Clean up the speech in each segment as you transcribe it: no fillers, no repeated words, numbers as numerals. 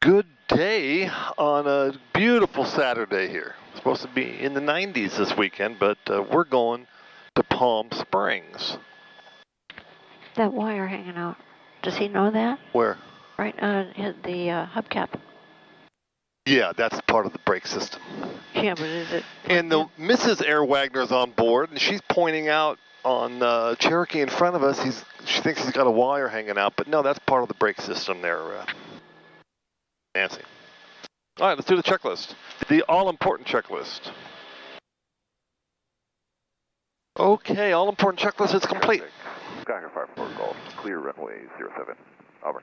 Good day on a beautiful Saturday here. It's supposed to be in the 90s this weekend, but we're going to Palm Springs. That wire hanging out. Does he know that? Where? Right on the hubcap. Yeah, that's part of the brake system. Yeah, but is it? And the Mrs. Air Wagner's on board, and she's pointing out on Cherokee in front of us. She thinks he's got a wire hanging out, but no, that's part of the brake system there, Nancy. All right, let's do the checklist. The all-important checklist. Okay, all-important checklist is complete. Wagner 54 Golf, clear runway 07, Auburn.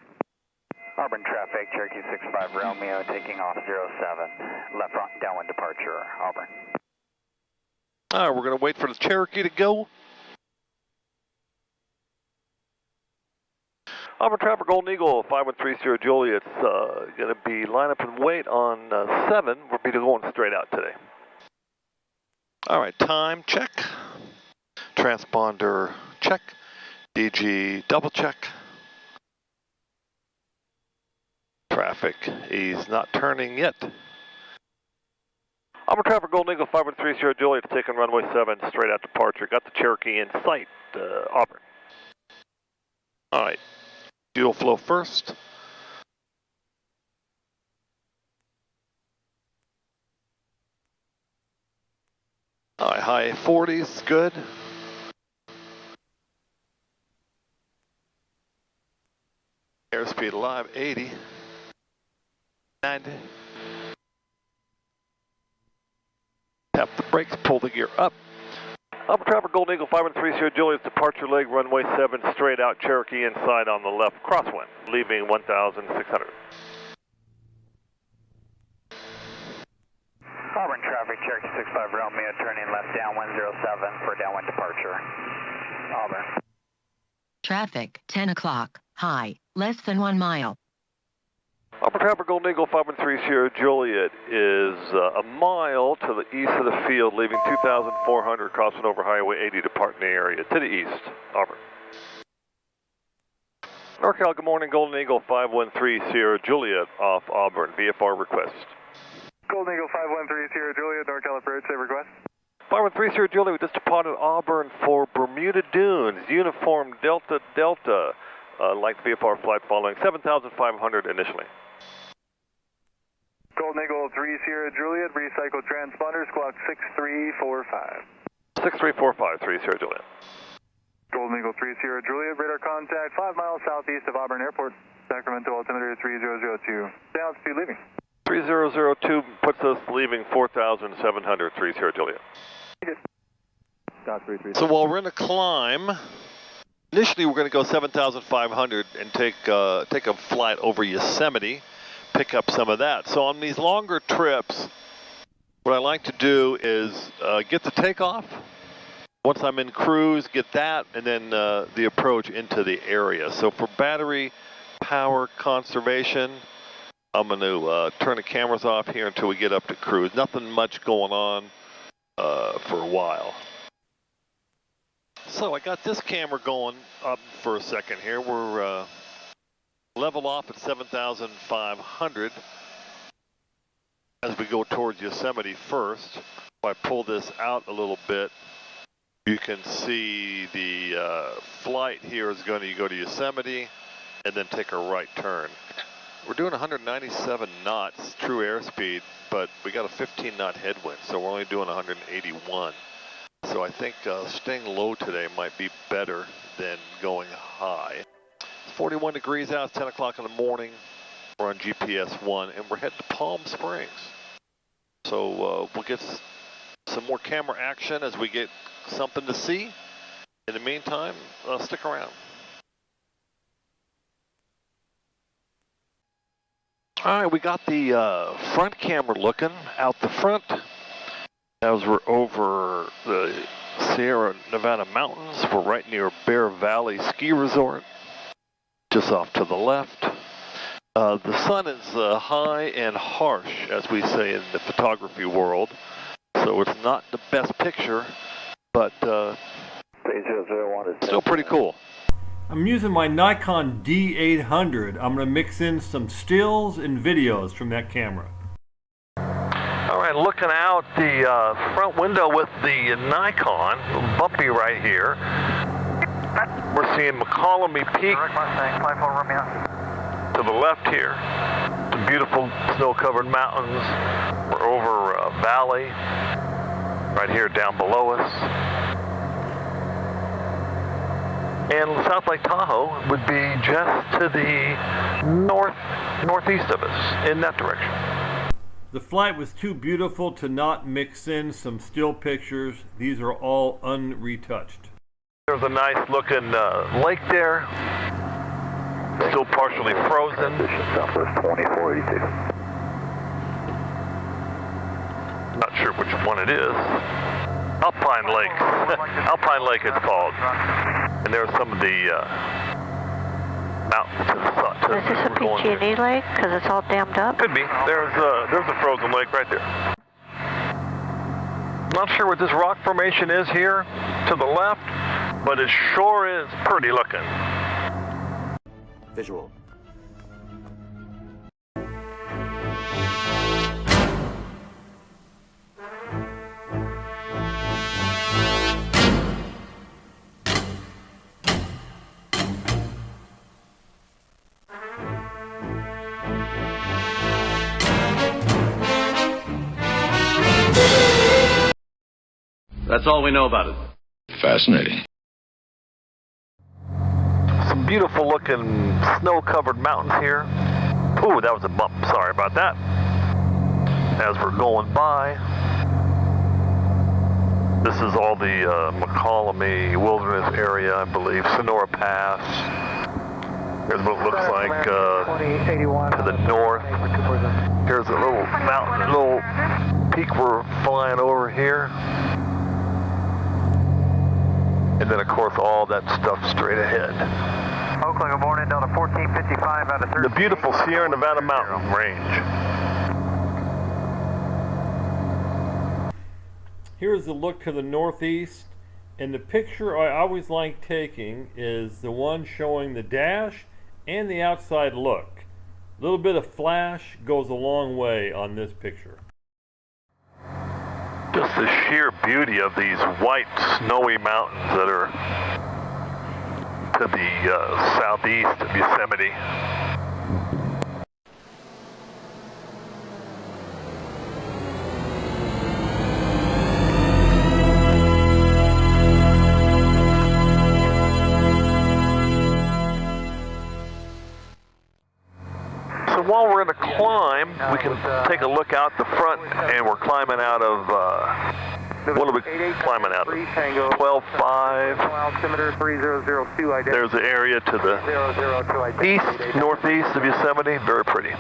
Auburn traffic, Cherokee 65 Romeo, taking off 07, left front downwind departure, Auburn. All right, we're going to wait for the Cherokee to go. Auburn traffic, Golden Eagle, 5130 Juliet. It's going to be line up and wait on 7. We'll be going straight out today. All right, time check. Transponder check. DG double check. Traffic, he's not turning yet. Auburn traffic, Golden Eagle, 5130 Juliet, taking runway 7, straight out departure. Got the Cherokee in sight, Auburn. All right, fuel flow first. All right, high 40s, good. Airspeed alive, 80. 90. Tap the brakes, pull the gear up. Upper traffic, Golden Eagle, 5130 Juliet, departure leg, runway 7, straight out, Cherokee inside on the left, crosswind, leaving 1,600. Auburn traffic, Cherokee 65 Romeo, turning left downwind 07 for downwind departure, Auburn. Traffic, 10 o'clock, high, less than 1 mile. Upper traffic, Golden Eagle, 5130 Juliet is a mile to the east of the field, leaving 2,400, crossing over Highway 80, departing the area to the east, Auburn. NorCal, good morning, Golden Eagle, 5130 Juliet off Auburn, VFR request. Golden Eagle 5130 Juliet, NorCal approach, say request. 5130 Juliet, we just departed Auburn for Bermuda Dunes, uniform Delta Delta, like VFR flight following 7,500 initially. Golden Eagle 30 Juliet, recycle transponders, clock 6345. 6345, 30 Juliet. Golden Eagle 30 Juliet, radar contact 5 miles southeast of Auburn Airport, Sacramento altimeter 3002. Down speed leaving. 3002 puts us leaving 4,700, 30 Juliet. So while we're in a climb, initially we're going to go 7,500 and take a flight over Yosemite, pick up some of that. So on these longer trips, what I like to do is get the takeoff. Once I'm in cruise, get that, and then the approach into the area. So for battery power conservation, I'm going to turn the cameras off here until we get up to cruise. Nothing much going on for a while. So I got this camera going up for a second here. We're level off at 7,500 as we go towards Yosemite first. If I pull this out a little bit, you can see the flight here is going to go to Yosemite and then take a right turn. We're doing 197 knots true airspeed, but we got a 15 knot headwind, so we're only doing 181. So I think staying low today might be better than going high. It's 41 degrees out, it's 10 o'clock in the morning. We're on GPS 1, and we're heading to Palm Springs. So we'll get some more camera action as we get something to see. In the meantime, stick around. All right, we got the front camera looking out the front as we're over the Sierra Nevada mountains. We're right near Bear Valley Ski Resort, just off to the left. The sun is high and harsh, as we say in the photography world, so it's not the best picture, but still pretty cool. I'm using my Nikon D800. I'm going to mix in some stills and videos from that camera. All right, looking out the front window with the Nikon, a little bumpy right here. We're seeing McCollum Peak to the left here. Some beautiful snow-covered mountains. We're over a valley right here down below us. And South Lake Tahoe would be just to the northeast of us, in that direction. The flight was too beautiful to not mix in some still pictures. These are all unretouched. There's a nice looking lake there, still partially frozen. Southwest 2482. Not sure which one it is. Alpine Lake. Alpine Lake it's called. And there's some of the mountains to the side. Is this a PG&E lake? Because it's all dammed up? Could be. There's a frozen lake right there. Not sure what this rock formation is here to the left, but it sure is pretty looking. Visual. That's all we know about it. Fascinating. Some beautiful looking snow-covered mountains here. Ooh, that was a bump. Sorry about that. As we're going by, this is all the McCollum Wilderness area, I believe. Sonora Pass. Here's what it looks like to the north. Here's a little mountain, a little peak we're flying over here. And then, of course, all that stuff straight ahead. Oakland, good morning, Delta 1455 out of 13. The beautiful Sierra Nevada mountain range. Here's a look to the northeast, and the picture I always like taking is the one showing the dash and the outside look. A little bit of flash goes a long way on this picture. Just the sheer beauty of these white, snowy mountains that are to the southeast of Yosemite. So while we're in the climb, we can take a look out the front, and we're climbing out of, what are we climbing out of? 12.5. Altimeter 3002. There's an area to the east, northeast of Yosemite, very pretty.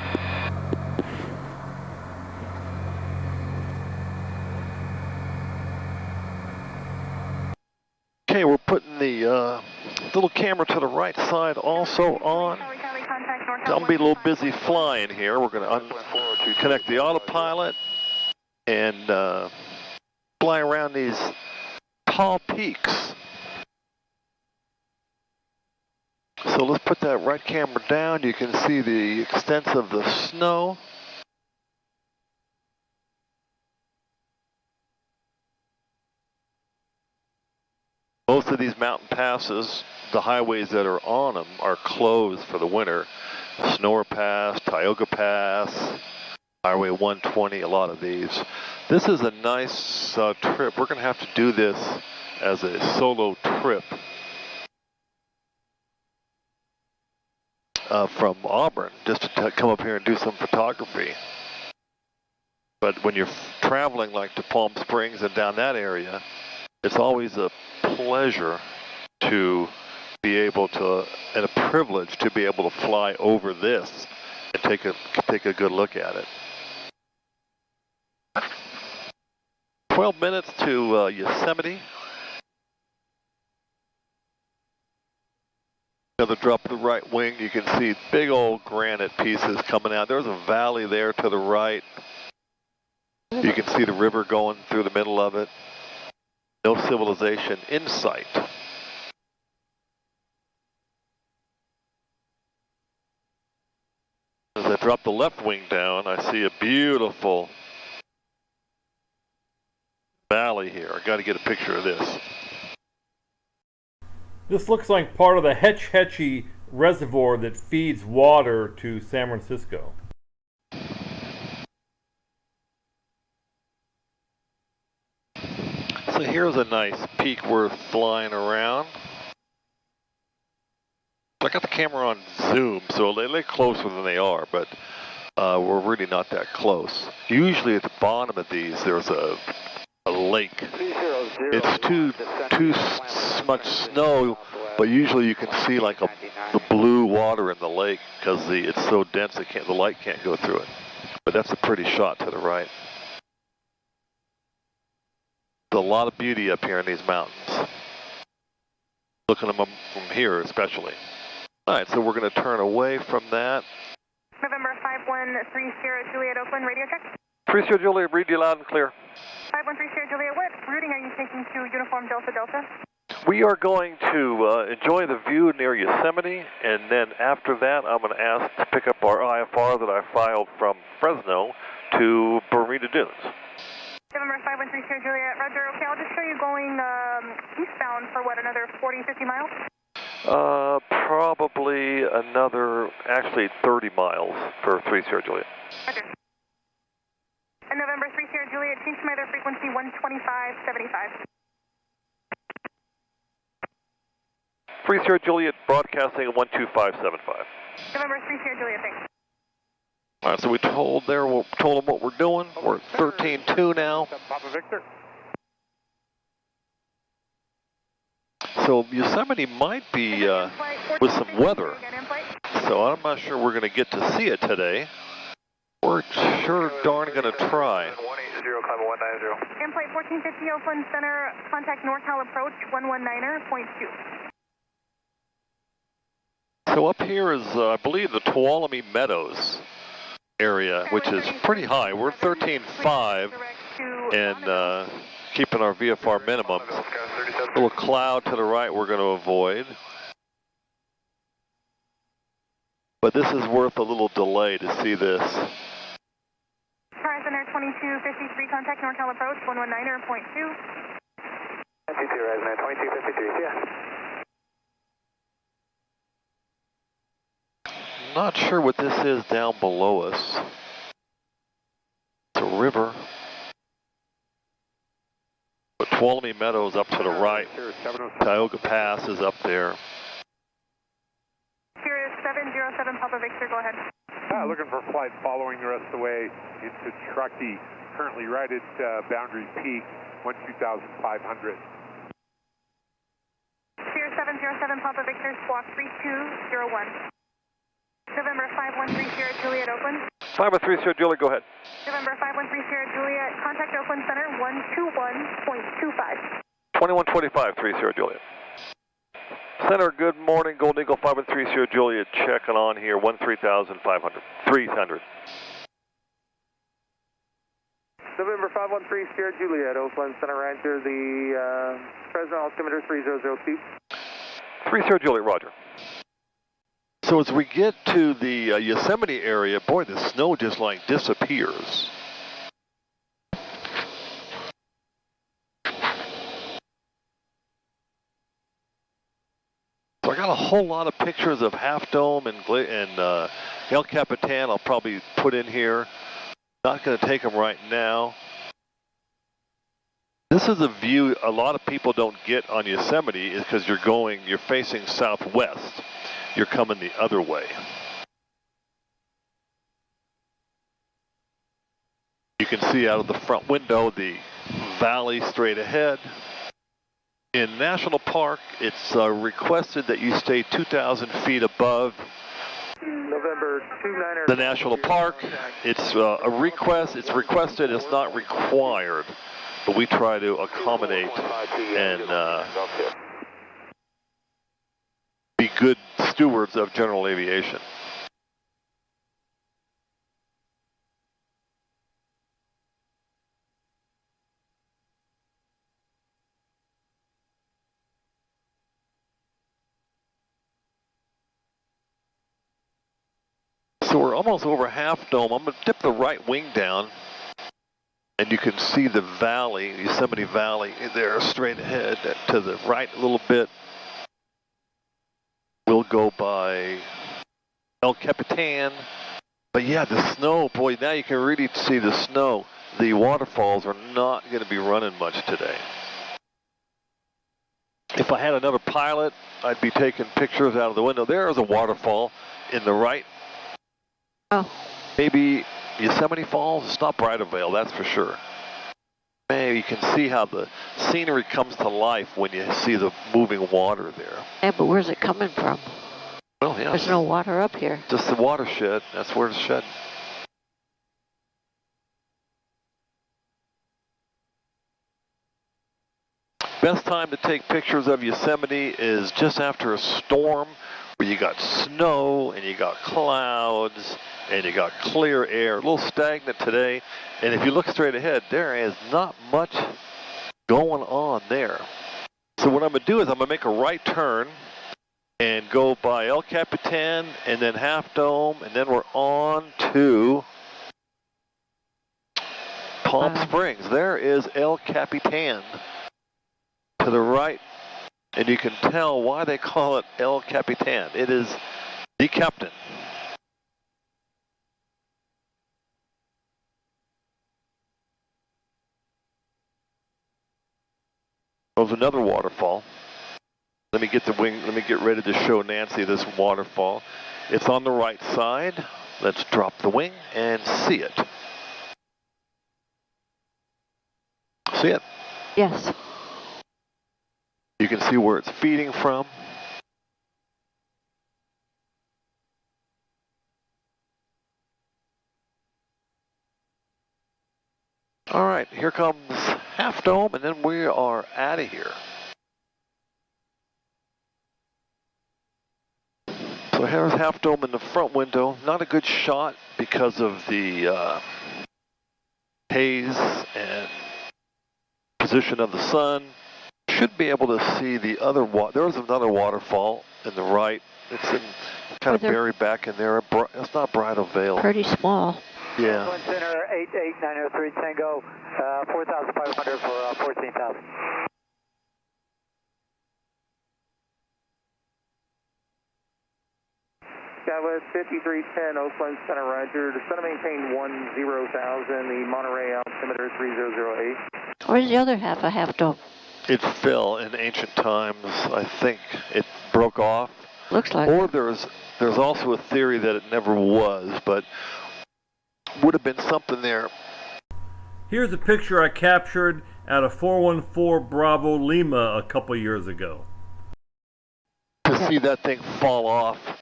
Okay, we're putting the little camera to the right side also on. I'm going to be a little busy flying here. We're going to connect the autopilot and fly around these tall peaks. So let's put that right camera down. You can see the extent of the snow. Most of these mountain passes, the highways that are on them are closed for the winter. Sonora Pass, Tioga Pass, Highway 120, a lot of these. This is a nice trip. We're going to have to do this as a solo trip from Auburn, just to come up here and do some photography. But when you're traveling like to Palm Springs and down that area, it's always a pleasure to be able to, and a privilege to be able to fly over this and take a good look at it. 12 minutes to Yosemite. Another drop of the right wing. You can see big old granite pieces coming out. There's a valley there to the right. You can see the river going through the middle of it. No civilization in sight. drop the left wing down, I see a beautiful valley here. I got to get a picture of this. This looks like part of the Hetch Hetchy Reservoir that feeds water to San Francisco. So here's a nice peak worth flying around. I got the camera on zoom, so they look closer than they are, but we're really not that close. Usually at the bottom of these, there's a lake. It's too much snow, but usually you can see like the blue water in the lake because it's so dense the light can't go through it. But that's a pretty shot to the right. There's a lot of beauty up here in these mountains. Looking at them from here especially. All right, so we're going to turn away from that. November 513 Sierra Juliet, Oakland, radio check. 3 Sierra Juliet, read you loud and clear. 513 Sierra Juliet, what routing are you taking to Uniform Delta Delta? We are going to enjoy the view near Yosemite, and then after that, I'm going to ask to pick up our IFR that I filed from Fresno to Bermuda Dunes. November 513 Sierra Juliet, roger, okay, I'll just show you going eastbound for what, another 40, 50 miles? Probably another, actually 30 miles for 3 Sierra Juliet. Roger. And November 3 Sierra Juliet, change to my other frequency 125.75. 3 Sierra Juliet, broadcasting 125.75. November 3 Sierra Juliet, thanks. All right, so we told them what we're doing. We're at 13.2 now. Papa Victor. So Yosemite might be with some weather, so I'm not sure we're going to get to see it today. We're sure darn going to try. 180, climb 190. In flight 1450 Oakland Center, contact NorCal approach 119.2. So up here is, I believe, the Tuolumne Meadows area, which is pretty high. We're 13.5 and keeping our VFR minimums. A little cloud to the right we're going to avoid. But this is worth a little delay to see this. Center 2253, contact NorCal approach 119.2. Horizon 2253, yeah. Not sure what this is down below us. It's a river. But Tuolumne Meadows up to the right. Tioga Pass is up there. Sirius 707 Papa Victor, go ahead. Looking for flight following the rest of the way into Truckee. Currently right at Boundary Peak, 12,500. Sirius 707 Papa Victor, squawk 3201. November 513 Sierra Juliet, Oakland. 513 Sierra Juliet, go ahead. November 513 Sierra Juliet, contact Oakland Center 121.25. 2125, 3 Sierra Juliet. Center, good morning. Golden Eagle 513 Sierra Juliet checking on here, 13,500. 300. November 513 Sierra Juliet, Oakland Center Rancher, the Fresno altimeter 3002. 3 Sierra Juliet, roger. So as we get to the Yosemite area, boy, the snow just like disappears. So I got a whole lot of pictures of Half Dome and El Capitan I'll probably put in here. Not going to take them right now. This is a view a lot of people don't get on Yosemite is because you're facing southwest. You're coming the other way. You can see out of the front window the valley straight ahead. In National Park, it's requested that you stay 2,000 feet above November 29er. the National Park. It's a request. It's requested. It's not required. But we try to accommodate and be good stewards of general aviation. So we're almost over Half Dome. I'm going to dip the right wing down, and you can see the valley, Yosemite Valley, there straight ahead. To the right a little bit, we'll go by El Capitan. But yeah, the snow, boy, now you can really see the snow. The waterfalls are not going to be running much today. If I had another pilot, I'd be taking pictures out of the window. There is a waterfall in the right. Oh. Maybe Yosemite Falls. It's not Bridal Veil, that's for sure. Man, you can see how the scenery comes to life when you see the moving water there. Yeah, but where's it coming from? Well, yeah. There's no water up here. Just the watershed. That's where it's shedding. Best time to take pictures of Yosemite is just after a storm where you got snow and you got clouds and you got clear air. A little stagnant today. And if you look straight ahead, there is not much going on there. So what I'm going to do is I'm going to make a right turn and go by El Capitan and then Half Dome, and then we're on to Palm Springs. There is El Capitan to the right, and you can tell why they call it El Capitan. It is the captain. There's another waterfall. Let me get the wing, let me get ready to show Nancy this waterfall. It's on the right side. Let's drop the wing and see it. See it? Yes. You can see where it's feeding from. All right, here comes Half Dome, and then we are out of here. So here's Half Dome in the front window. Not a good shot because of the haze and position of the sun. Should be able to see the other there's another waterfall in the right. It's kind of buried back in there. It's not Bridal Veil. Pretty small. Yeah. Center 88903 Tango, 4,500 for 14,000. Skywest 5310, Oakland Center, Roger. Descend and maintain 10,000, the Monterey altimeter 3008. Where's the other half of Half Dome? It fell in ancient times. I think it broke off. Looks like Or it. there's also a theory that it never was, but would have been something there. Here's a picture I captured at a 414 Bravo Lima a couple years ago. To see that thing fall off.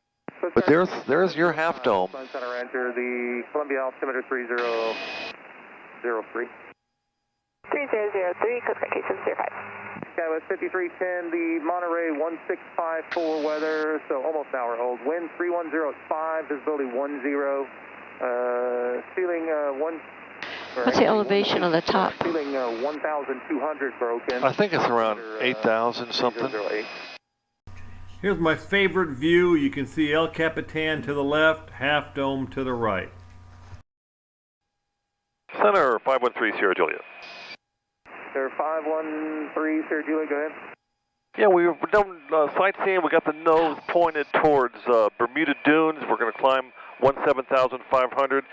But there's your Half Dome. Center, Roger. The Columbia altimeter 3003. 3003, code communications 05. Skywest 5310, the Monterey 1654 weather, so almost an hour old. Wind 310 at 5, visibility 10. Ceiling 1. What's the elevation of the top? Ceiling 1,200 broken. I think it's around 8,000 something. Here's my favorite view. You can see El Capitan to the left, Half Dome to the right. Center 513 Sierra Juliet. Sir 513 Sierra Juliet, go ahead. Yeah, we were done sightseeing. We got the nose pointed towards Bermuda Dunes. We're going to climb 17,500.